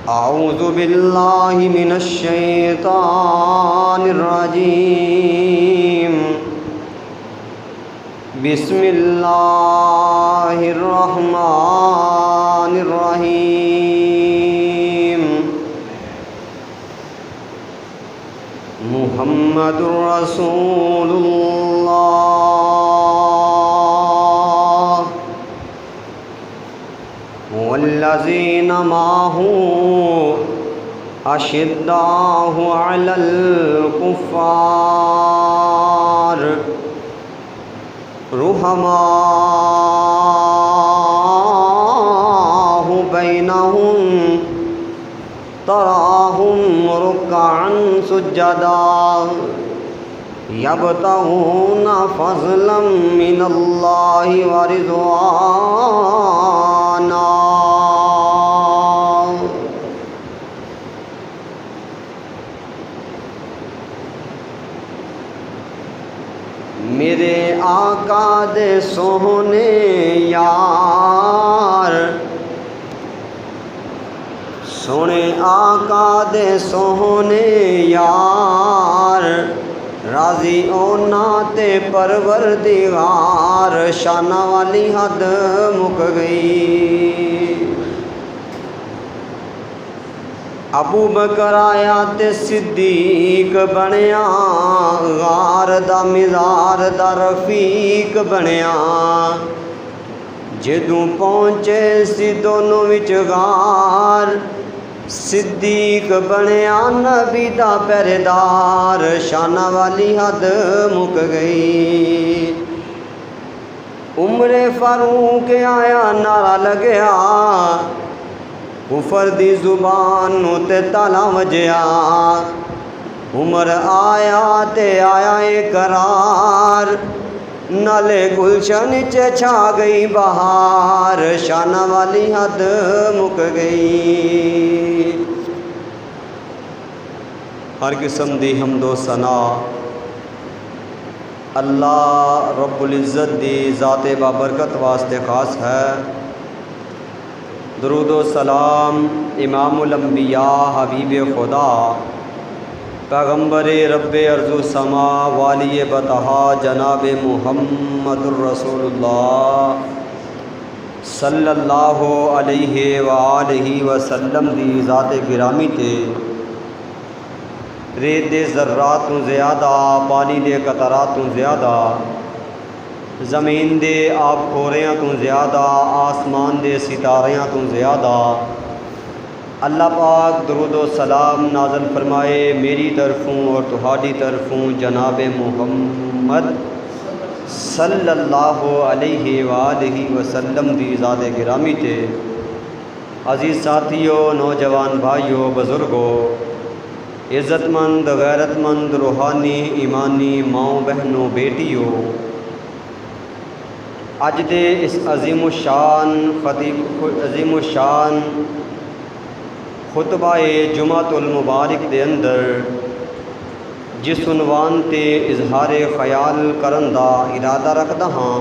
اعوذ باللہ من الشیطان الرجیم بسم اللہ الرحمن الرحیم محمد رسول اللہ والذین معہ اشداء علی الکفار رحماء بینہم تراہم رکعا سجدا یبتغون فضلا من اللہ ورضوانا میرے آقا دے سونے یار سونے آقا دے سونے یار راضی اونا تے پروردگار شانہ والی حد مک گئی ابو بکر آیا تے صدیق بنیا غار دا مزار دا رفیق بنیا جدوں پہنچے سی دونوں وچ غار صدیق بنیا نبی دا پہرےدار شانہ والی حد مک گئی عمر فاروق آیا نعرہ لگیا کفر دی زبان تے تالا وجیا عمر آیا تے آیا اقرار نالے گلشن چے چھا گئی بہار شانہ والی حد مک گئی ہر قسم دی حمد و ثنا اللہ رب العزت دی ذات بابرکت واسطے خاص ہے درود و سلام امام الانبیاء حبیب خدا پیغمبر رب ارض و سما والی بطحا جناب محمد الرسول اللہ صلی اللہ علیہ وآلہ وسلم دی ذات گرامی تے ریت دے ذرات تو زیادہ پانی دے قطرات تو زیادہ زمین دے آب کھوریاں تو زیادہ آسمان دے ستاریاں تو زیادہ اللہ پاک درود و سلام نازل فرمائے میری طرفوں اور تہاڈی طرفوں جناب محمد صلی اللہ علیہ وآلہ وسلم دی ذات گرامی تے عزیز ساتھیوں نوجوان بھائیوں بزرگوں عزت مند غیرت مند روحانی ایمانی ماؤں بہنوں بیٹیوں اج دے اس عظیم الشان خطبہ جمعۃ المبارک دے اندر جس عنوان تے اظہار خیال کرن دا ارادہ رکھدا ہاں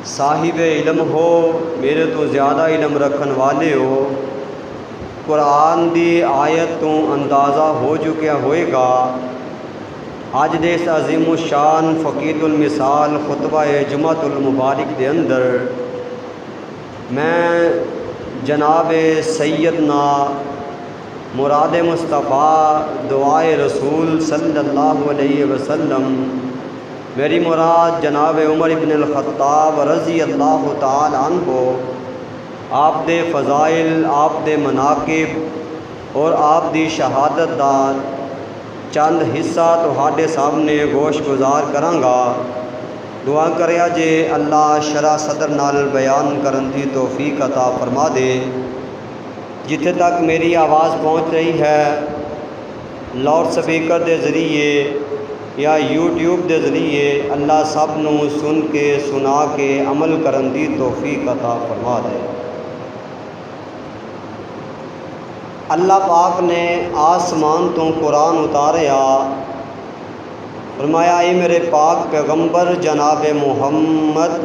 صاحب علم ہو میرے تو زیادہ علم رکھن والے ہو قرآن دی آیت تو اندازہ ہو چکیا ہوئے گا آج دے اس عظیم الشان فقید المثال خطبہ جمعۃ المبارک دے اندر میں جناب سیدنا مراد مصطفیٰ دعائے رسول صلی اللہ علیہ وسلم میری مراد جناب عمر ابن الخطاب رضی اللہ تعالی عنہ آپ دے فضائل آپ دے مناقب اور آپ دی شہادت دار چند حصہ تہاڈے سامنے گوش گزار کرانگا دعا کریا جے اللہ شرح صدر نال بیان کرن دی توفیق عطا فرما دے جتھے تک میری آواز پہنچ رہی ہے لاؤڈ سپیکر دے ذریعے یا یوٹیوب دے ذریعے اللہ سب نو سن کے سنا کے عمل کرن دی توفیق عطا فرما دے اللہ پاک نے آسمان تو قرآن اتاریا فرمایا اے میرے پاک پیغمبر جناب محمد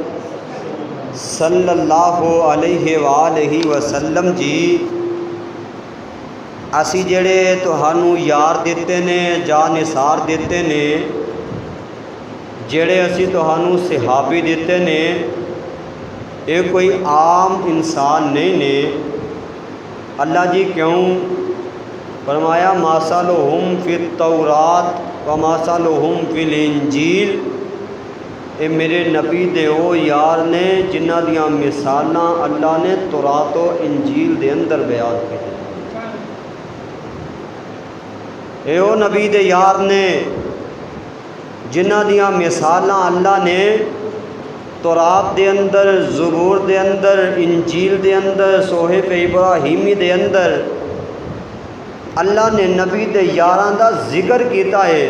صلی اللہ علیہ وآلہ وسلم جی اسی جڑے تہانوں یار دیتے نے جا نثار دیتے نے، جڑے اسی تہانوں صحابی دیتے نے، یہ کوئی عام انسان نہیں نے۔ اللہ جی کیوں؟ فرمایا مَثَلُهُمْ فِي التَّوْرَاتِ وَمَثَلُهُمْ فِي الْإِنْجِيلِ، اے میرے نبی دے او یار نے جنہ دیاں مثالاں اللہ نے تورات و انجیل دے اندر بیان کی۔ اے او نبی دے یار نے جنہ دیاں مثالاں اللہ نے تورات دے اندر، زبور دے اندر، انجیل دے اندر، صحف ابراہیمی دے اندر اللہ نے نبی دے یاراں دا ذکر کیتا ہے۔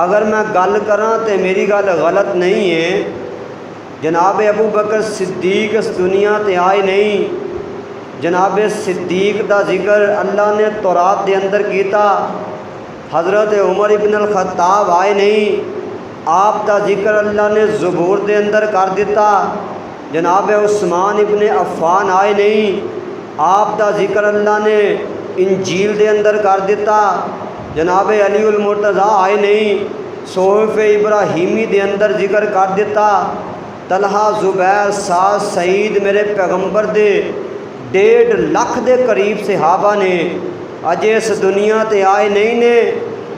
اگر میں گل کراں تے میری گل غلط نہیں ہے، جناب ابو بکر صدیق اس دنیا تے آئے نہیں، جناب صدیق دا ذکر اللہ نے تورات دے اندر کیتا۔ حضرت عمر ابن الخطاب آئے نہیں، آپ دا ذکر اللہ نے زبور دے اندر کر دیتا۔ جناب عثمان ابن عفان آئے نہیں، آپ دا ذکر اللہ نے انجیل دے اندر کر دیتا۔ جناب علی المرتضیٰ آئے نہیں، صحف ابراہیمی دے اندر ذکر کر دیتا۔ طلحہ، زبیر، سعد، سعید میرے پیغمبر دے 1.5 لاکھ دے قریب صحابہ نے اجے اس دنیا تے آئے نہیں نے۔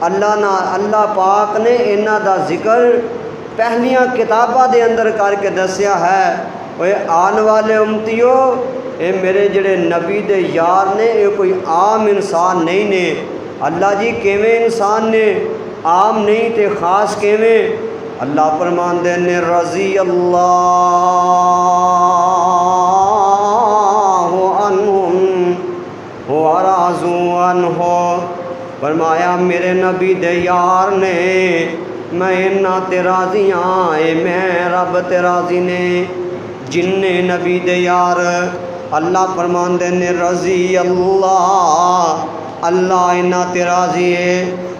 اللہ پاک نے انہاں دا ذکر پہلیاں کتاباں دے اندر کر کے دسیا ہے۔ اوے آن والے امتیو، اے میرے جڑے نبی دے یار نے اے کوئی عام انسان نہیں نے۔ اللہ جی کیویں انسان نے؟ عام نہیں تے خاص کیویں؟ اللہ فرماندے نے رضی اللہ عنہم وَرَضُوا عَنْهُ، فرمایا میرے نبی دے یار نے میں انہاں تے راضی ہاں، اے میں رب تے راضی نے۔ جن نبی دے یار اللہ فرماندے نے رضی اللہ انہاں تے راضی ہے۔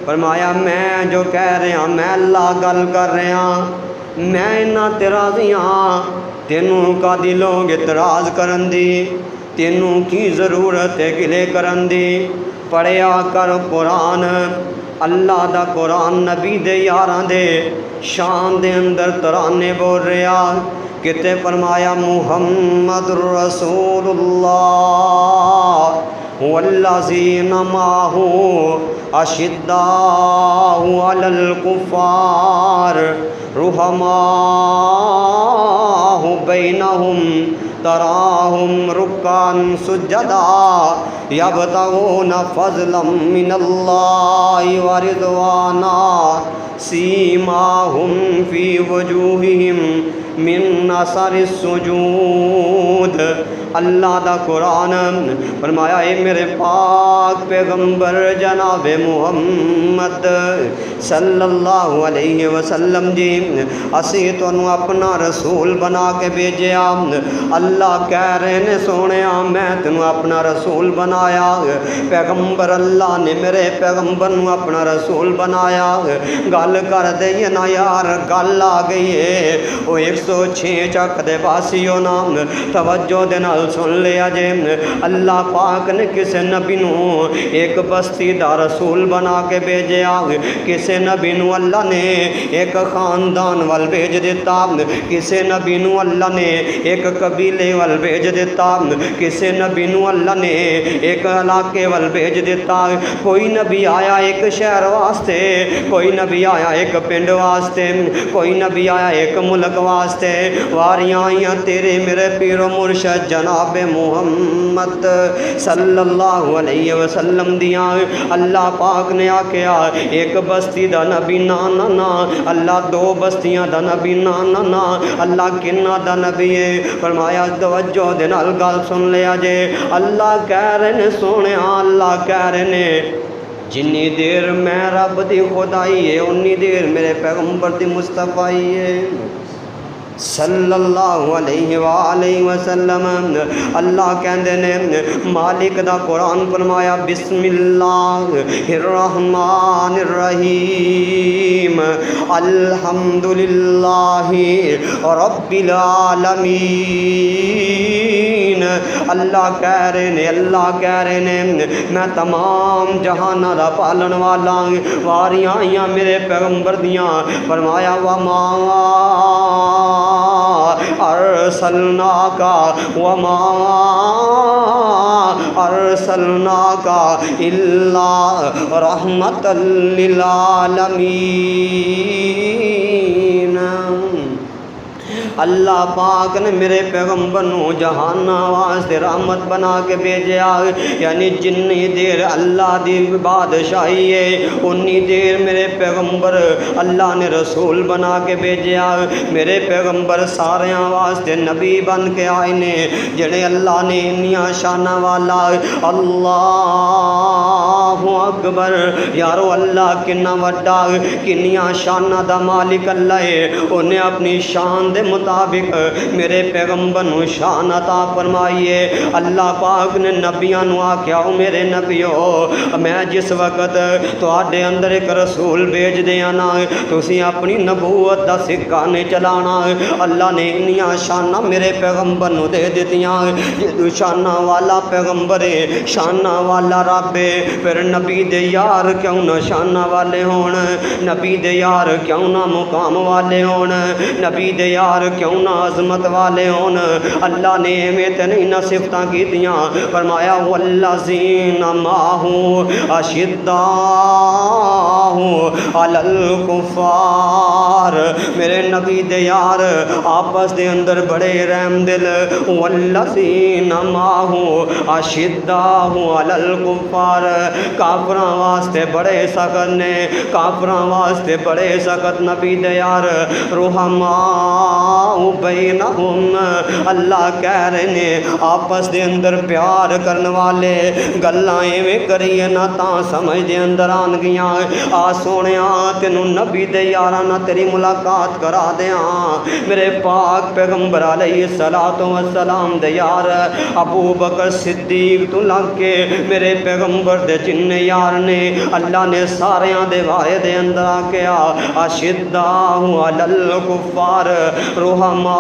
فرمایا میں جو کہہ رہا میں اللہ گل کر رہا، میں انہاں تے راضی ہاں، تینوں کا دلوں اعتراض کرن دی، تینوں کی ضرورت ہے گلے کرن دی؟ پڑھیا کر قرآن، اللہ دا قرآن نبی دے یاراں دے شان دے اندر ترانے بول رہا۔ کتے فرمایا محمد رسول اللہ والذین معہ اشداء علی الکفار رحماء بینہم تراہم رکعا سجدا یبتغون فضلا من اللہ ورضوانا سیماہم فی وجوہہم من اثر السجود۔ اللہ دا قرآن فرمایا اے میرے پاک پیغمبر جناب محمد صلی اللہ علیہ وسلم جی، اسی تانوں اپنا رسول بنا کے بھیجیا۔ اللہ کہہ رہے نے سونیا میں تینوں اپنا رسول بنایا، پیغمبر اللہ نے میرے پیغمبر نوں اپنا رسول بنایا۔ گل کر دئیے نا یار، گل آ گئی ہے۔ وہ 106 چک دے باسیوں نام توجہ دے نال سن لیا جے، اللہ پاک نے کسے نبی نوں ایک بستی دا رسول بنا کے بھیجیا، کسے نبی نوں اللہ نے ایک خاندان وال بھیج دیتا، کسے نبی نوں اللہ نے ایک قبیلے وال بھیج دیتا، کسے نبی نوں اللہ نے ایک علاقے وال بھیج دیتا۔ کوئی نبی آیا ایک شہر واسطے، کوئی نبی آیا ایک پنڈ واسطے، کوئی نبی آیا ایک ملک واسطے۔ واریاں آئیاں تیرے میرے پیر و مرشد جناب محمد صلی اللہ علیہ وسلم دیاں۔ اللہ پاک نے آکھیا ایک بستی دا نبی نا نا نا، اللہ 2 بستیاں دا نبی نا نا نا، اللہ کنہ دا نبی ہے؟ فرمایا توجہ دے نال گل سن لیا جے، اللہ کہہ رہے نے سونیا، اللہ کہہ رہے نے جنی دیر میں رب دی خدائی ہے انی دیر میرے پیغمبر دی مصطفیٰ ہے صلی اللہ علیہ وآلہ وسلم۔ اللہ کہندے نے مالک دا قرآن فرمایا بسم اللہ الرحمن الرحیم الحمدللہ رب العالمین اللہ کہہ رہے نے، اللہ کہہ رہے نے میں تمام جہاناں دا پالن والا واریاں آئیاں میرے پیغمبر دیاں، فرمایا وما ارسلناک وما ارسلناک الا رحمت للعالمین۔ اللہ پاک نے میرے پیغمبر نو جہانہ واسطے رحمت بنا کے بھیجیا، یعنی جنی دیر اللہ دی بادشاہی ہے انی دیر میرے پیغمبر اللہ نے رسول بنا کے بھیجیا۔ میرے پیغمبر ساریاں واسطے نبی بن کے آئے نے جڑے اللہ نے انیاں شانہ والا۔ اللہ اکبر، یارو اللہ کنا وڈا کنیاں شانہ دا مالک اللہ ہے، انہیں اپنی شان دے مطابق میرے پیغمبر نو شان عطا فرمائیے۔ اللہ پاک نے نبیاں نو آکھیا میرے نبیو میں جس وقت تواڈے اندر ایک رسول بھیج دیاں نا تسی اپنی نبوت دا سکہ نہیں چلانا۔ اللہ نے انیاں شانہ میرے پیغمبر نو دے دتیاں، جدو شانہ والا پیغمبر ہے شانہ والا رب ہے، پھر نبی دے یار کیوں نہ شانہ والے ہون، نبی دے یار کیوں نہ مقام والے ہون، نبی دے یار کیوں نہ عظمت والے ہون۔ اللہ نے میں تے نہیں نہ صفتاں کیتیاں، فرمایا والذین معہ اشداء علی الکفار، میرے نبی دے یار آپس دے اندر بڑے رحم دل، والذین معہ اشداء علی الکفار، کافراں واسطے بڑے سخت نے، کافراں واسطے بڑے سخت نبی دے یار، رحماء بینہم، اللہ کہہ رہے نے آپس دے اندر پیار کرنے والے، گلاں ایویں کریے نہ تاں سمجھ دے اندر آن گیاں، آ سونیاں تینوں نبی دے یاراں نہ تیری ملاقات کرا دیاں۔ میرے پاک پیغمبر علیہ الصلوۃ والسلام دے یار ابو بکر صدیق تو لگ کے میرے پیغمبر دے جن یار نے اللہ نے ساریاں دے وائے دے اندر آکیا اشداء علی الکفار رحماء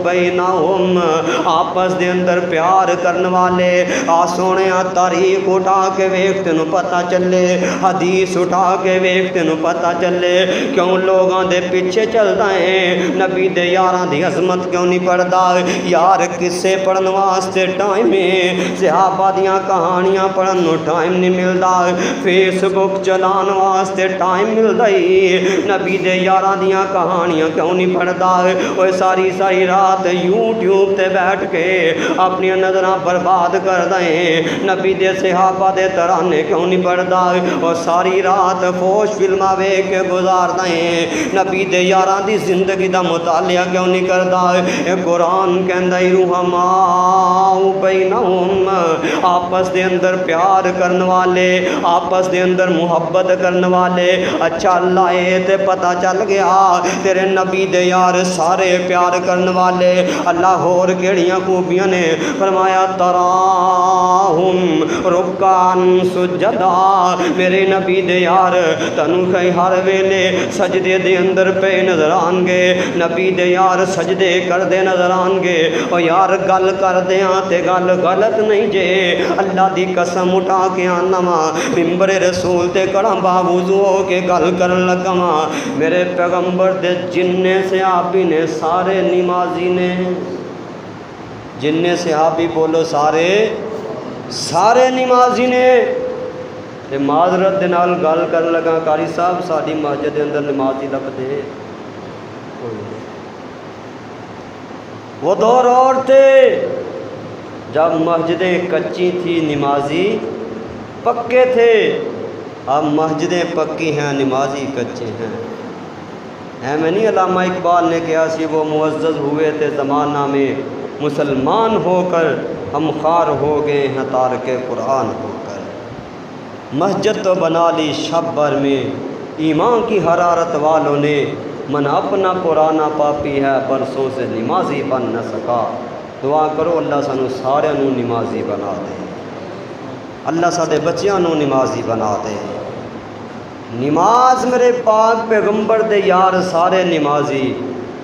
بینہم، آپس دے اندر پیار کرنے والے۔ آ سونیاں تاریخ اٹھا کے ویکھ تینوں پتہ چلے، حدیث اٹھا کے ویکھ تینوں پتہ چلے کیوں لوگاں دے پیچھے چلدا ہے، نبی دے یاراں دی عظمت کیوں نہیں پڑھدا۔ یار قصے پڑھن واسطے ٹائم ہے، صحابہ دیاں کہانیاں پڑھن نو ٹائم نہیں ملدا، فیس بک چلان واسطے ٹائم ملدا ہی نبی دے یاراں دیاں کہانیاں کیوں نہیں پڑھدا۔ اوے ساری ساری رات یوٹیوب تے بیٹھ کے اپنی نظراں برباد کردا ہے، نبی دے صحابہ دے ترانے کیوں نہیں پڑھدا، اور ساری رات فوش فلماں ویکھ کے گزاردا ہے، نبی دے یاراں دی زندگی دا مطالعہ کیوں نہیں کردا۔ اے قرآن کہندا ہے رحماء بینہم، آپس دے اندر پیار کرن والے، آپس دے اندر محبت کرن والے۔ اچھا اللہ اے تے پتہ چل گیا تیرے نبی دے یار سارے پیار کرن والے، اللہ ہور کیڑیاں خوبیاں نے، فرمایا تراہم رکعاً سجدا، میرے نبی دے یار تنوں کئی ہر ویلے سجدے دے اندر پہ نظر آن گے، نبی دے یار سجدے کر دے نظر آن گے۔ او یار گل کر دیاں تے گل غلط نہیں جے، اللہ دی قسم اٹھا کے آنا ماں ممبر رسول تے کڑا باوضو ہو کے گل کرن لگا ماں، میرے پیغمبر دے جننے صحابی نے سارے نمازی نے، جننے صحابی بولو سارے سارے نمازی نے۔ تے معذرت دے نال گل کرن لگا قاری صاحب ساڈی مسجد دے اندر نمازی لبدے وہ دور اور تھے جب مسجدیں کچی تھی نمازی پکے تھے، اب مسجدیں پکی ہیں نمازی کچے ہیں۔ میں نہیں علامہ اقبال نے کہا سی وہ معزز ہوئے تھے زمانہ میں، مسلمان ہو کر ہم خوار ہو گئے ہیں تارک قرآن ہو کر۔ مسجد تو بنا لی شب بھر میں ایمان کی حرارت والوں نے، من اپنا پرانا پاپی ہے برسوں سے نمازی بن نہ سکا۔ دعا کرو اللہ سانو سارے نو نمازی بنا دے، اللہ سارے بچیاں نو نمازی بنا دے۔ نماز میرے پاک پیغمبر دے یار سارے نمازی،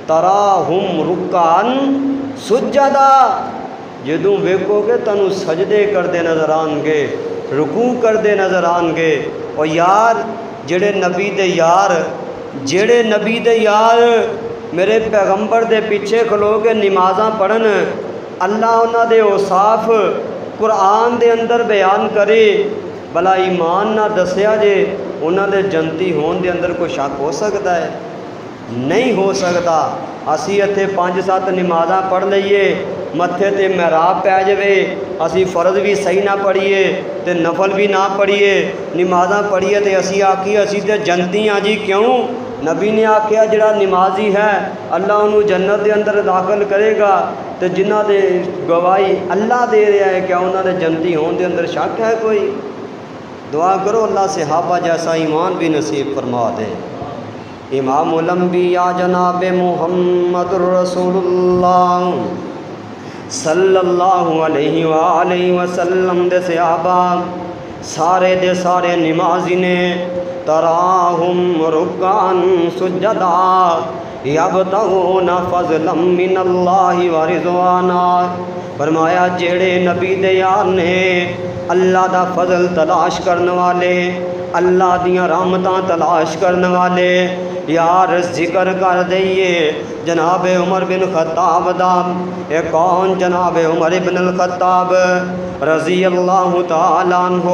تراہم رکعاً سجدا، جدوں ویکھو گے تانوں سجدے کردے نظر آن گے، رکوع کردے نظر آن گے۔ اور یار جڑے نبی دے یار میرے پیغمبر دے پیچھے کھلو کے نمازاں پڑھن، اللہ انہاں دے اوصاف قرآن دے اندر بیان کرے، بلا ایمان نہ دسیا جے انہاں دے جنتی ہون دے اندر کوئی شک ہو سکتا ہے؟ نہیں ہو سکتا۔ اسی اتھے 5-7 نمازاں پڑھ لئیے، متھے تے محراب پہ جوے، اسی فرض بھی صحیح نہ پڑھیے تے نفل بھی نہ پڑھیے، نمازاں پڑھیے تے اسی آکھیے اسی تے جنتی ہاں جی۔ کیوں؟ نبی نے آکھیا جڑا نمازی ہے اللہ انہوں جنت دے اندر داخل کرے گا، تے جنہ دے گواہی اللہ دے رہا ہے، کیا انہوں نے جنتی ہون دے اندر شک ہے کوئی؟ دعا کرو اللہ صحابہ جیسا ایمان بھی نصیب فرما دے۔ امام الانبیاء جناب محمد الرسول اللہ صلی اللہ علیہ وآلہ وسلم دے صحابہ سارے دے سارے نمازی نے تراہم رکعن سجدا یبتغون فضلا من اللہ ورضوانا، فرمایا جیڑے نبی دے یار نے اللہ دا فضل تلاش کرنے والے، اللہ دیاں رحمتاں تلاش کرنے والے، یار ذکر کر دئیے جناب عمر بن خطاب دا۔ اے کون؟ جناب عمر بن الخطاب رضی اللہ تعالیٰ عنہ۔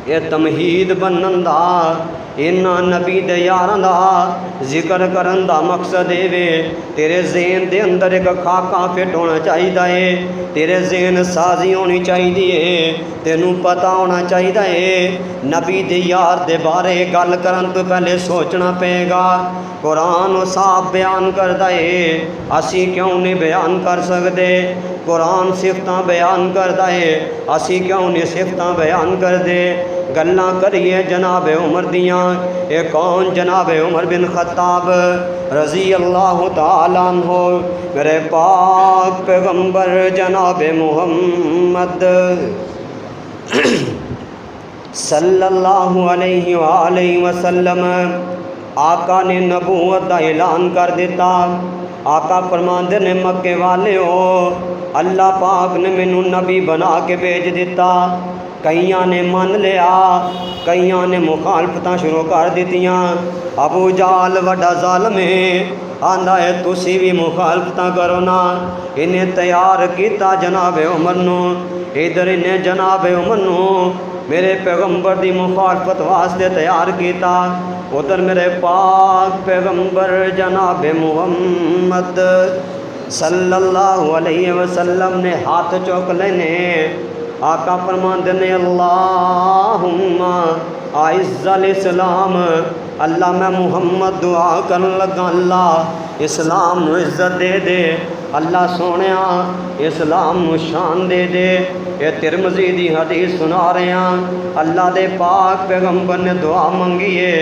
اے تمہید بنن دا انہاں نبی دے یاراں دا ذکر کرن دا مقصد اے وے تیرے ذہن دے اندر ایک خاکہ فٹ ہونا چاہیے، تیرے ذہن سازی ہونی چاہیے، تینوں پتہ ہونا چاہیے نبی دے یار دے بارے گل کرن تو پہلے سوچنا پے گا۔ قرآن صاحب بیان کردا ہے، اسی کیوں نہیں بیان کر سکدے؟ قرآن صفتاں بیان کردا ہے، اسی کیوں نہیں صفتاں بیان کردے؟ گلاں کریے جناب عمر دیاں۔ اے کون؟ جناب عمر بن خطاب رضی اللہ تعالیٰ عنہ۔ میرے پاک پیغمبر جناب محمد صلی اللہ علیہ وآلہ وسلم آقا نے نبوت دا اعلان کر دیتا۔ آقا فرماندے نے مکے والے ہو اللہ پاک نے مینوں نبی بنا کے بھیج دیتا۔ کئیاں نے من لیا، کئیاں نے مخالفتاں شروع کر دیتیاں۔ ابو جہل وڈا ظالم ہے، آندا ہے تسی بھی مخالفتاں کرو نا۔ انہیں تیار کیتا جناب عمر نو، ادھر انہیں جناب عمر نو میرے پیغمبر دی مخالفت واسطے تیار کیتا، ادھر میرے پاک پیغمبر جناب محمد صلی اللہ علیہ وسلم نے ہاتھ چوک لینے۔ آقا فرماندے نے اللہم اعز الاسلام، اللہ میں محمد دعا کرن لگا اللہ اسلام نو عزت دے دے، اللہ سونیا اسلام نو شان دے دے۔ یہ ترمذی دی حدیث سنا رہے ہیں، اللہ دے پاک پیغمبر نے دعا منگی ہے،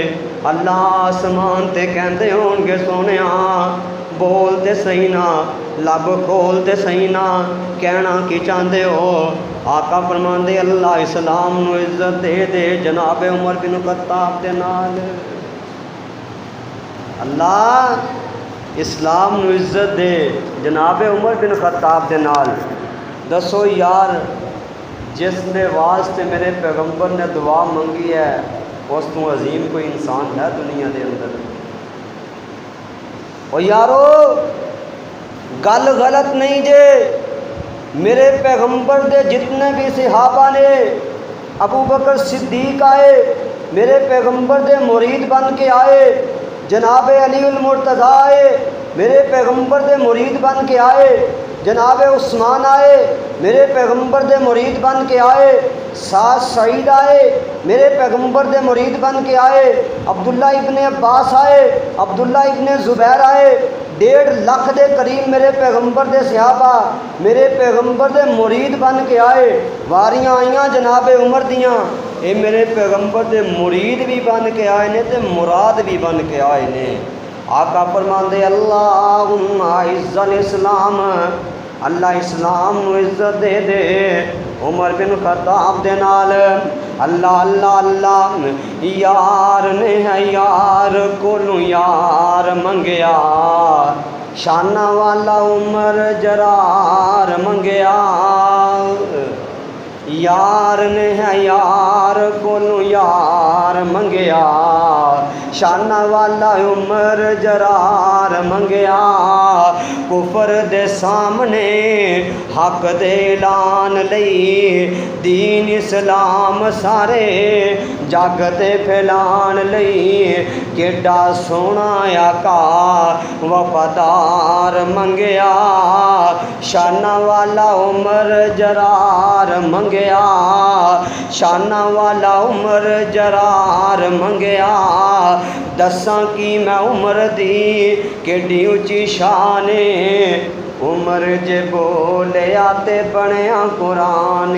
اللہ آسمان تے کہندے ہون گے سونیا بول تے صحیح نا، لب کھول تے صحیح نا، کہنا کی چاہندے ہو؟ آقا فرماندے اللہ اسلام نو عزت دے دے جناب عمر بن خطاب دے نال، اللہ اسلام نو عزت دے جناب عمر بن خطاب دے نال۔ دسو یار جس نے واسطے میرے پیغمبر نے دعا منگی ہے اس تو عظیم کوئی انسان ہے دنیا دے اندر؟ او یارو گل غلط نہیں جے، میرے پیغمبر دے جتنے بھی صحابہ نے، ابو بکر صدیق آئے میرے پیغمبر دے مرید بن کے آئے، جناب علی المرتضیٰ آئے میرے پیغمبر دے مرید بن کے آئے، جناب عثمان آئے میرے پیغمبر دے مرید بن کے آئے، سعید آئے میرے پیغمبر دے مرید بن کے آئے، عبداللہ ابن عباس آئے، عبداللہ ابن زبیر آئے، 1.5 لاکھ دے قریب میرے پیغمبر دے صحابہ میرے پیغمبر دے مرید بن کے آئے۔ واریاں آئیاں جناب عمر دیاں، اے میرے پیغمبر دے مرید بھی بن کے آئے نے تے مراد بھی بن کے آئے نے۔ آقا فرماندے اللہم اعز الاسلام، اللہ اسلام نو عزت دے دے عمر بن خطاب دے نال۔ اللہ اللہ اللہ یار نے ہے یار کولوں یار منگیا، شانہ والا عمر جرار منگیا یار نے ہے یار کولوں یار منگیا شانہ والا عمر جرار منگیا کفر دے سامنے حق دے اعلان لئی دین اسلام سارے جگ تے پھیلان لئی کیڈا سونا آقا وفادار منگیا شانہ والا عمر جرار منگیا شانہ والا عمر جرار منگیا دساں کی میں عمر دی کیڈی اچھی شان عمر جے بولیا تے بنیا قرآن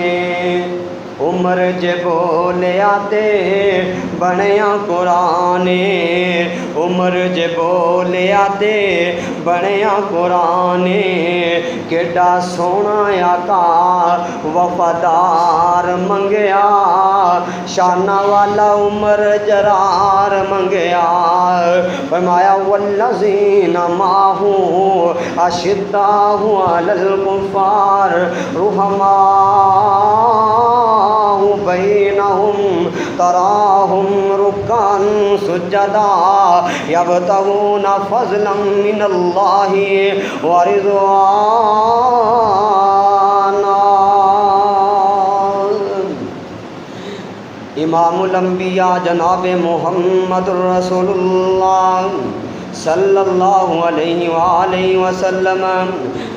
عمر جے بولیا تے بنیا قرآن عمر جے بولیا تے بنیا قرآن کیڈا سونا آقا وفادار منگیا شانہ والا عمر جرار منگیا فرمایا والذین معہ اشداء علی الکفار رحماء بینہم تراہم رکعا سجدا یبتغون فضلا من اللہ ورضوانا امام الانبیاء جناب محمد رسول اللہ صلی اللہ علیہ وآلہ وسلم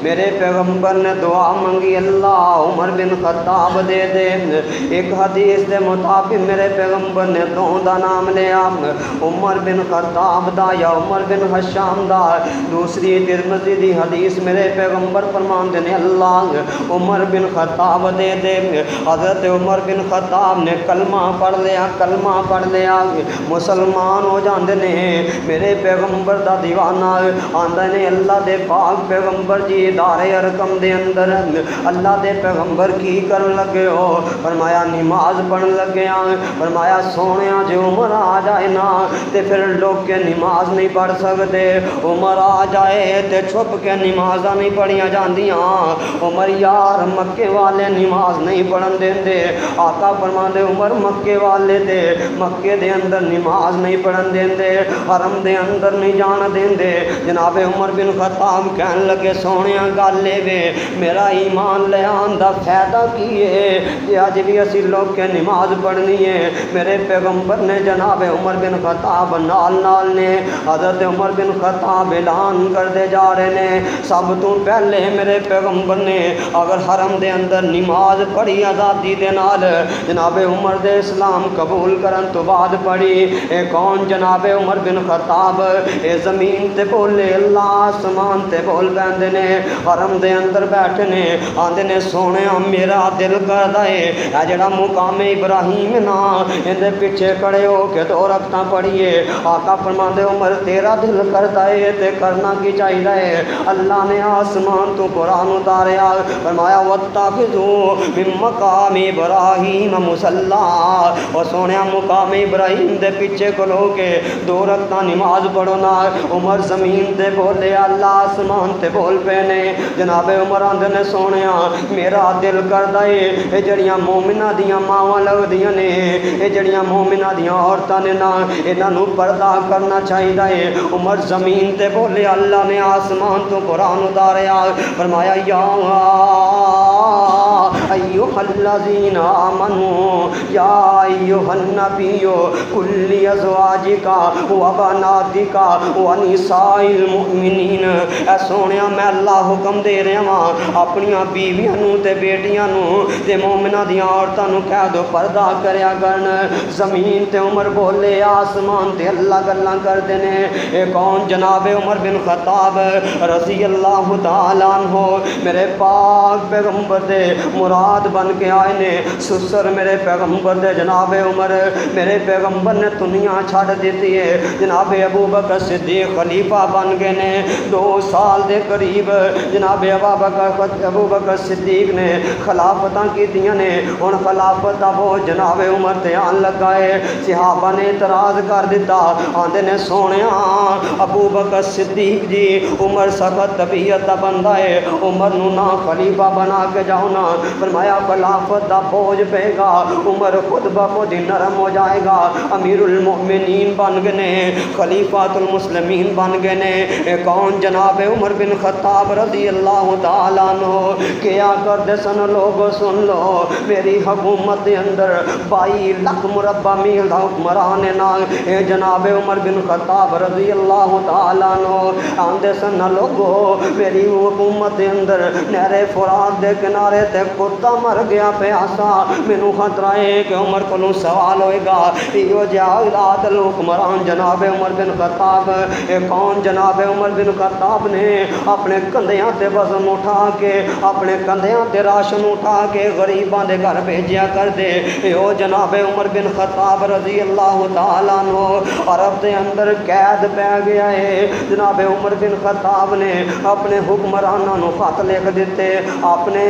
میرے پیغمبر نے دعا منگی اللہ عمر بن خطاب دے دے ایک حدیث دے مطابق میرے پیغمبر نے دو دا نام لیا عمر بن خطاب دا یا عمر بن حشام دا دوسری ترمذی دی حدیث میرے پیغمبر فرمان دے نے اللہ عمر بن خطاب دے دے حضرت عمر بن خطاب نے کلمہ پڑھ لیا مسلمان ہو جاندے نے میرے پیغمبر دا دیوانہ آندہ نے اللہ دے پاک پیغمبر جی دارے ارکم دے اندر اللہ دے پیغمبر کی کرن لگے ہو فرمایا نماز پڑھن لگے آئے فرمایا سونیا جو عمر آ جائے نا تے پھر لوگ کے نماز نہیں پڑھ سکتے عمر آ جائے تے چھپ کے نمازاں نہیں پڑھیاں جاندیاں عمر یار مکے والے نماز نہیں پڑھن دیندے آقا فرما دے عمر مکے والے تے مکے دے اندر نماز نہیں پڑھن دیندے حرم دے اندر نہیں جان دیندے جناب عمر بن خطاب کہن لگے سونیا گل وے میرا ایمان لے آندا فائدہ کی ہے کہ اج بھی اسی لوگ کے نماز پڑھنی ہے میرے پیغمبر نے جناب عمر بن خطاب نال نے حضرت عمر بن خطاب اعلان کردے جا رہے ہیں سب تو پہلے میرے پیغمبر نے اگر حرم دے اندر نماز پڑھی آزادی دے نال جناب عمر دے اسلام قبول کرن تو بعد پڑھی اے کون جناب عمر بن خطاب اے زمین تے بولے اللہ آسمان تے بول بیندے نے حرم دے اندر بیٹھے نے آندے نے سونے میرا دل کردا اے جڑا مقام ابراہیم نا اندے پیچھے کھڑے ہو کے دو رکعتاں پڑھیے آقا فرماندے عمر تیرا دل کردا اے تے کرنا کی چاہیدا اے اللہ نے آسمان تو قرآن اتاریا فرمایا واتخذوا من مقام ابراہیم مصلی او سونیا مقام ابراہیم دے پیچھے کھلو کے دو رکعتاں نماز پڑھو نا عمر زمین تے بولے اللہ آسمان تے بول پے نے جناب عمر آندے نے سونیا میرا دل کردا اے اے جڑیاں مومناں دیاں ماواں لگدیاں نے اے جڑیاں مومناں دیاں عورتاں نے نا انہاں نوں پردہ کرنا چاہیدا اے عمر زمین تے بولے اللہ نے آسمان تو قرآن اتاریا فرمایا یا ایھا الذین آمنوا یا ایھا النبی کل ازواجک و بناتک و نساء المؤمنین اے سونیا میں اللہ حکم دے رہا ہاں اپنیاں بیویاں نوں تے بیٹیاں نوں تے مومناں دیاں عورتاں نوں کہہ دو پردہ کریا کرن زمین تے عمر بولے آسمان تے اللہ گلاں کردے نے اے کون جناب عمر بن خطاب رضی اللہ تعالی عنہ میرے پاک پیغمبر دے مراد بن کے آئے نے سسر میرے پیغمبر دے جناب عمر میرے پیغمبر نے دنیا چھڑ دیتی ہے جناب ابو بکر صدیق خلیفہ بن گئے نے 2 سال دے قریب جناب ابو بکر صدیق نے خلافتاں کیتیاں نے ہن خلافت دا وہ جناب عمر تے آن لگا ہے صحابہ نے اعتراض کر دیتا آندے نے سونیا ابو بکر صدیق جی عمر سخت طبیعت دا بندہ ہے عمر نو نہ خلیفہ بنا کے جاؤ نا فرمایا خلافت دا بوجھ پے گا عمر خود بخود ہی نرم ہو جائے گا امیر المؤمنین بن گئے نے خلیفۃ المسلمین بن گئے نے کون جناب عمر بن خطاب رضی اللہ تعالیٰ عنہ کیا کردے سن لوگو سن لو میری حکومت دے اندر 22 لاکھ مربع میل دا حکمران نا جناب عمر بن خطاب رضی اللہ تعالیٰ عنہ آندے سن لوگو میری حکومت دے اندر نہر فرات دے کنارے تے کتا مر گیا پیاسا مینوں خطرہ ہے کہ عمر کو سوال ہوئے گا یہ جاہل عادل حکمران جناب عمر بن خطاب کون جناب عمر بن خطاب نے اپنے کندھیاں تے وزن اٹھا کے اپنے کندھیاں تے راشن اٹھا کے غریباں دے گھر بھیجیا کر دے یہ جناب عمر بن خطاب رضی اللہ تعالیٰ عنہ عرب دے اندر قید پہ گیا ہے جناب عمر بن خطاب نے اپنے حکمرانوں نو خط لکھ دیتے اپنے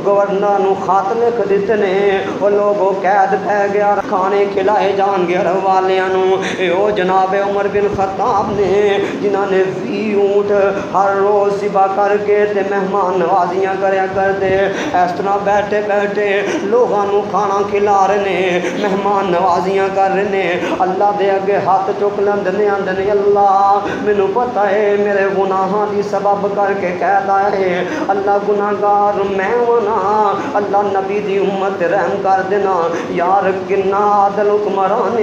گورنر نو خط لکھ دیتے نے وہ لوگوں قید پہ گیا کھانے کھلائے جان گے عرب والیاں نو یہ جناب عمر بن خطاب نے جنہاں نے 20 اونٹ ہر روز ذبح کر کے تے مہمان نوازیاں کریا کر دے اس طرح بیٹھے بیٹھے لوگاں نو کھانا کھلا رہے نے مہمان نوازیاں کر رہے نے اللہ دے اگے ہاتھ چک لیندے نے آندے نے اللہ مینوں پتہ ہے میرے گناہاں دی سبب کر کے قید آیا ہے اللہ گناہگار میں ہونا اللہ نبی دی امت رحم کر دینا یار کنا عادل حکمران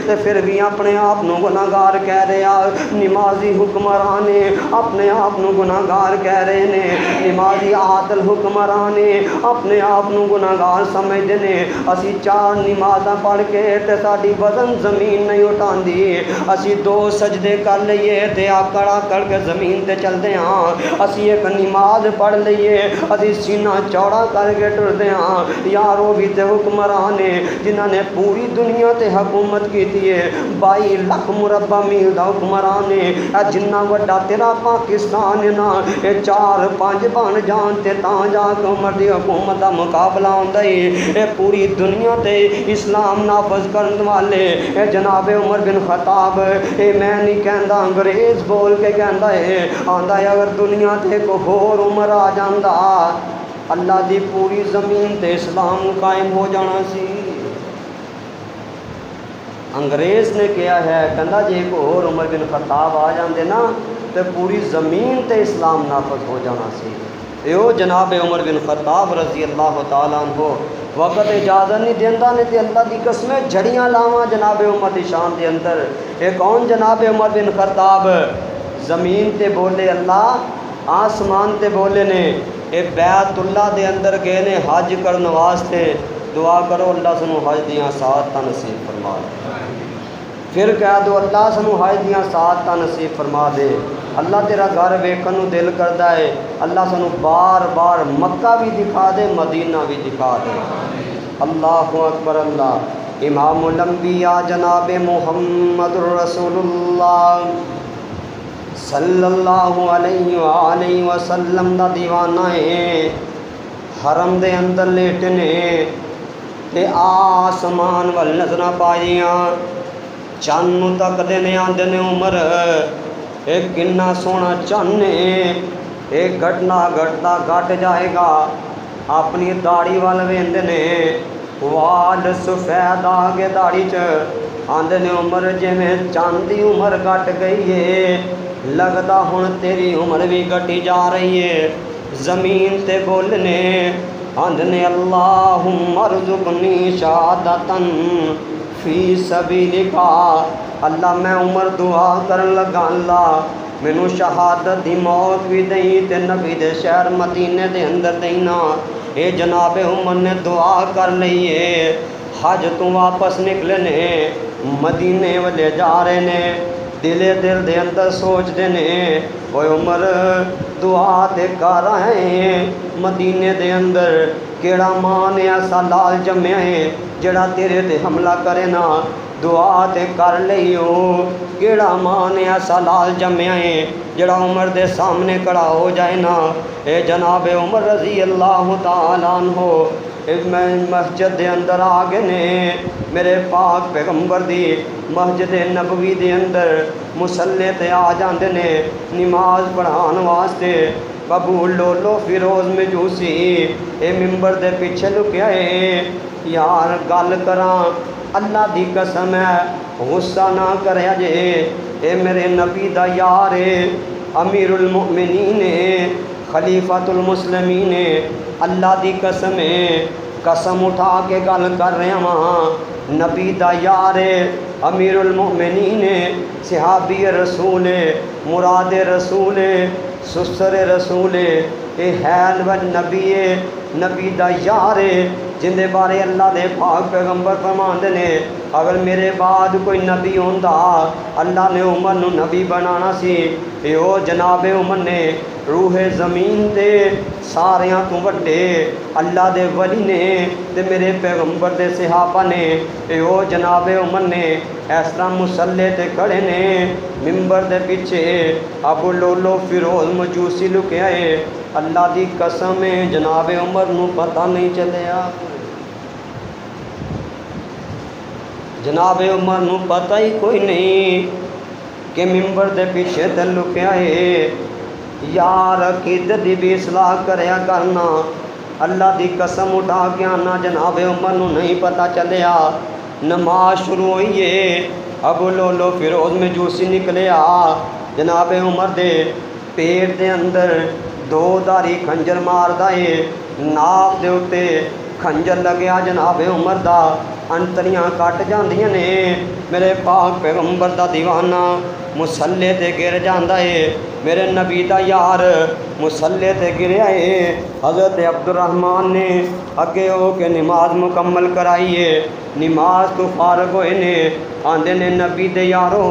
تے پھر بھی اپنے آپ نو گناہگار کہہ رہا نمازی حکمران اپنے آپ نو گناہگار کہہ رہے نے نمازی عادل حکمران اپنے آپ نو گناہگار سمجھدے نے اسی 4 نمازاں پڑھ کے تے ساڈی بدن زمین نہیں اٹھاندی اسی 2 سجدے کر لئیے تے آکڑ آکڑ کے زمین تے چلدے ہاں اسی ایک نماز پڑھ لئیے اسی سینہ چوڑا کر کے ٹردے ہاں یار وہ بھی تے حکمران جنہاں نے پوری دنیا تے حکومت کیتی ہے 22 لاکھ مربع میل دا حکمران جنہ وڈا تیرا پاکستان نا 4-5 بن جان تے تاں جا کے عمر دی حکومت دا مقابلہ ہوندا ہے پوری دنیا تے اسلام نافذ کرن والے جناب عمر بن خطاب میں نہیں کہندا انگریز بول کے کہندا ہے آندا ہے اگر دنیا تے کوئی ہور عمر آ جاندا اللہ دی پوری زمین تے اسلام قائم ہو جانا سی انگریز نے کیا ہے کہندا جے کو اور عمر بن خطاب آ جاندے نا تے پوری زمین تے اسلام نافذ ہو جانا سی ایو جناب عمر بن خطاب رضی اللہ تعالیٰ عنہ وقت اجازت نہیں دیندا نے تے اللہ دی قسم جھڑیاں لاواں جناب عمر دی شان دے اندر اے کون جناب عمر بن خطاب زمین تے بولے اللہ آسمان تے بولے نے اے بیت اللہ دے اندر گئے نے حج کرن واسطے دعا کرو اللہ سنو حج دیاں سعادتاں نصیب فرما دے پھر کہہ دو اللہ سنو حج دیاں سعادتاں نصیب فرما دے اللہ تیرا گھر ویکھن نو دل کردا ہے اللہ سنو بار بار مکہ بھی دکھا دے مدینہ بھی دکھا دے اللہ اکبر اللہ امام الانبیاء جناب محمد رسول اللہ صلی اللہ علیہ وآلہ وسلم دا دیوانہ ہے حرم دے اندر لیٹنے تے آسمان وال نظراں پائیاں چن تک دینے آندے نے عمر ایک کنا سونا چن ایک گھٹنا گھٹتا گھٹ جائے گا اپنی داڑھی وال ویندے نے وال سفید آگے داڑھی چ آندے نے عمر جویں چند دی عمر گھٹ گئی ہے لگدا ہن تیری عمر بھی گھٹی جا رہی ہے زمین تے بولنے آندنے اللہم ارزقنی شہادتن فی سبیلک اللہ میں عمر دعا کرن لگا اللہ مینوں شہادت دی موت بھی دئی تے نبی دے شہر مدینے دے اندر دینا اے جناب عمر نے دعا کر لئی ہے حج تو واپس نکلے نے مدینے والے جا رہے نے دل دے اندر سوچ دے نے اوے عمر دعا تے کر آئے مدینے دے اندر کیڑا ماں نے ایسا لال جمیا ہے جڑا تیرے تے حملہ کرے نا دعا تے کر لئیو کیڑا ماں نے ایسا لال جمیا ہے جڑا عمر دے سامنے کھڑا ہو جائے نا اے جناب عمر رضی اللہ تعالیٰ عنہ میں مسجد دے اندر آ گئے نے میرے پاک پیغمبر دی مسجد نبوی دے اندر مصلے تے آ جاندے نے نماز پڑھان واسطے ابو لولو فیروز مجوسی اے ممبر دے پیچھے لکیا ہے یار گل کراں اللہ دی قسم ہے غصہ نہ کریا جے اے میرے نبی دا یار امیر المؤمنین خلیفۃ المسلمین اللہ دی قسم ہے قسم اٹھا کے گل کر رہا ہاں نبی دا یار امیر المؤمنین صحابی رسول مراد رسول سسر رسول اے حیل و نبی نبی دا یار جن دے بارے اللہ دے پاک پیغمبر فرماندے نے اگر میرے بعد کوئی نبی ہوندا اللہ نے عمر نو نبی بنانا سی اے او جناب عمر نے روح زمین دے ساریاں تو وڈے اللہ دے ولی نے تے میرے پیغمبر دے صحابہ نے اے او جناب عمر نے اس طرح مصلے تے کھڑے نے ممبر دے پیچھے ابو لولو فیروز مجوسی لکیا ہے اللہ دی قسم ہے جناب عمر نو پتہ نہیں چلیا جناب عمر نو پتہ ہی کوئی نہیں کہ ممبر دے پیچھے تے لکیا ہے یار عقیدت دی بھی اصلاح کریا کرنا اللہ دی قسم اٹھا کے آنا جناب عمر نو نہیں پتہ چلیا نماز شروع ہوئی ہے ابو لولو فیروز مجوسی نکلے جناب عمر دے پیٹ دے اندر دو داری کھنجر ماردا ہے ناف دے اتے کھنجر لگیا جناب عمر دا انتریاں کٹ جاندیاں نے میرے پاک پیغمبر دا دیوانہ مصلے تے گر جاندا ہے میرے نبی دا یار مصلے تے گریا ہے حضرت عبد الرحمن نے اگے ہو کے نماز مکمل کرائی ہے نماز تو فارغ ہوئے نے آندے نے نبی دے یارو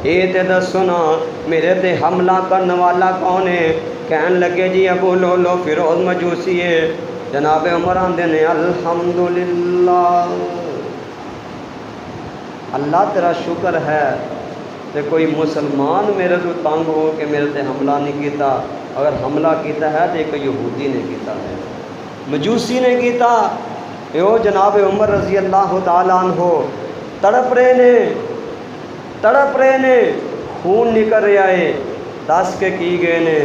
اے تے دسو نا میرے تے حملہ کرنے والا کون ہے کہن لگے جی ابو لولو فیروز مجوسی ہے جناب عمر آندے نے الحمدللہ اللہ تیرا شکر ہے کہ کوئی مسلمان میرے تو تنگ ہو کہ میرے تے حملہ نہیں کیتا اگر حملہ کیتا ہے تو ایک یہودی نے کیتا ہے مجوسی نے کیتا او جناب عمر رضی اللہ تعالیٰ عنہ تڑپ رہے نے خون نکل رہا ہے دس کے کی گئے نے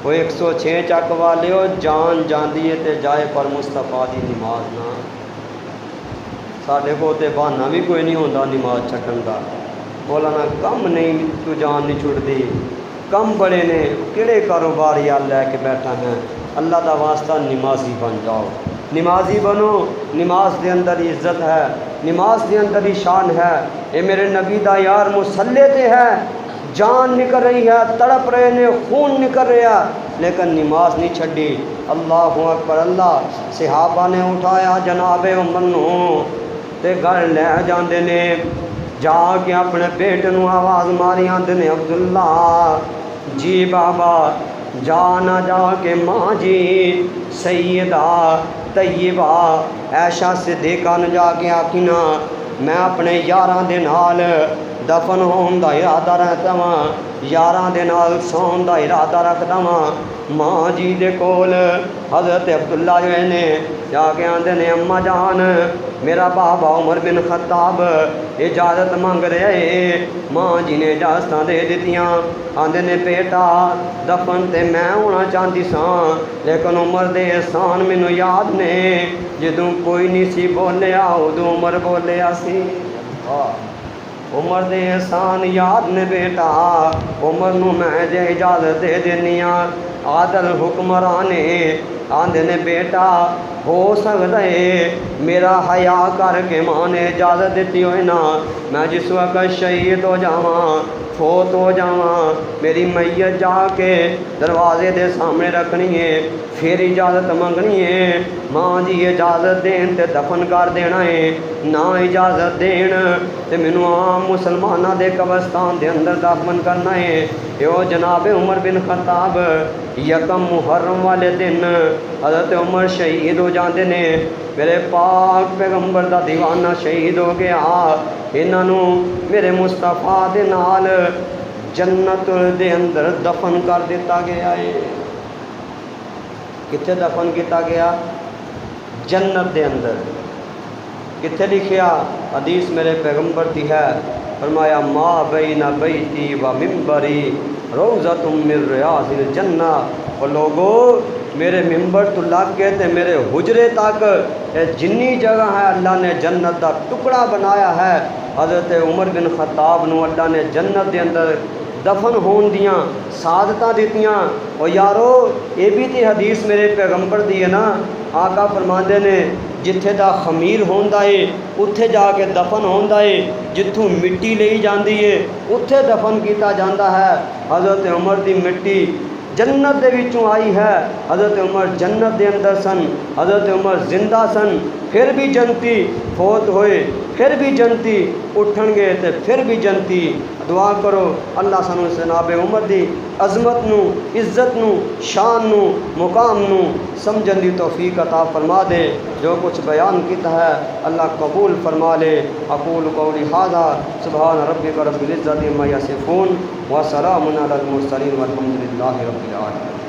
وہ 106 چک والے ہو جان جاندی ہے تے جائے پر مصطفیٰ دی نماز نہ ساڈے کو تے بہانہ بھی کوئی نہیں ہوندا نماز چھڈن دا مولانا کم نہیں تو جان نہیں چھڑتی کم بڑے نے کہڑے کاروبار یار لے کے بیٹھا ہے اللہ دا واسطہ نمازی بن جاؤ نمازی بنو نماز دے اندر عزت ہے نماز دے اندر ہی شان ہے اے میرے نبی دا یار مصلے تے ہے جان نکل رہی ہے تڑپ رہے نے خون نکل رہا لیکن نماز نہیں چھڈی اللہ اکبر اللہ صحابہ نے اٹھایا جناب عمر نو تے گھر لے جاندے نے جا کے اپنے بیٹے نو آواز ماری آندے نے عبداللہ جی بابا جانا جا کے ماں جی سیدہ طیبہ عائشہ صدیقہ نے جا کے آکھنا میں اپنے یاراں دے نال دفن ہون دا ارادہ رکھدا واں یاراں دے نال سون دا ارادہ رکھدا واں ماں جی دے کول حضرت عبداللہ جو نے جا کے آندے نے اماں جان میرا بابا عمر بن خطاب اجازت مانگ رہے ہے ماں جی نے اجازتاں دے دتیاں آندے نے بیٹا دفن تے میں ہونا چاہتی ساں لیکن عمر دے احسان مینوں یاد نے جدوں کوئی نہیں سی بولیا ادوں عمر بولیا سی عمر دے احسان یاد نے بیٹا عمر نو میں جے اجازت دے دینی عادل حکمران آندے نے بیٹا ہو سکتا ہے میرا حیا کر کے ماں نے اجازت دیتی ہوئے نا میں جس وقت شہید ہو جاواں فوت ہو جاواں میری میت جا کے دروازے دے سامنے رکھنی ہے، پھر اجازت منگنی ہے، ماں جی اجازت دین تے دفن کر دینا ہے، نہ اجازت دین تے مینوں عام مسلماناں دے قبرستان دے اندر دفن کرنا ہے۔ یو جناب عمر بن خطاب یکم محرم والے دن حضرت عمر شہید ہو جاندے نے، میرے پاک پیغمبر دا دیوانہ شہید ہو گیا، انہاں نوں میرے مصطفیٰ دے نال جنت دے اندر دفن کر دیتا گیا ہے۔ کتنے دفن کیتا گیا؟ جنت دے اندر۔ کتنے لکھیا؟ حدیث میرے پیغمبر دی ہے، فرمایا ما بین بیتی و ممبری روضۃ من ریاض الجنہ۔ اور لوگو میرے ممبر تو لگ کے تے میرے حجرے تک جنی جگہ ہے اللہ نے جنت دا ٹکڑا بنایا ہے۔ حضرت عمر بن خطاب نو اللہ نے جنت دے اندر دفن ہون دیاں سعادتاں دیتیاں۔ اور یارو یہ بھی تے حدیث میرے پیغمبر دی ہے نا، آقا فرماندے نے جتھے دا خمیر ہوندا ہے اتھے جا کے دفن ہوندا ہے، جتھوں مٹی لئی جاندی ہے اتھے دفن کیتا جاندا ہے۔ حضرت عمر دی مٹی جنت دے وچوں آئی ہے، حضرت عمر جنت دے اندر سن، حضرت عمر زندہ سن، پھر بھی جنتی، فوت ہوئے پھر بھی جنتی، اٹھن گے تے پھر بھی جنتی۔ دعا کرو اللہ سانو جناب عمر دی عظمت نو، عزت نو، شان نو، مقام نو سمجھن دی توفیق عطا فرما دے۔ جو کچھ بیان کیتا ہے اللہ قبول فرما لے۔ اقول قولی ھذا سبحان ربک رب العزۃ عما یصفون وسلام علی المرسلین والحمد للہ رب العالمین۔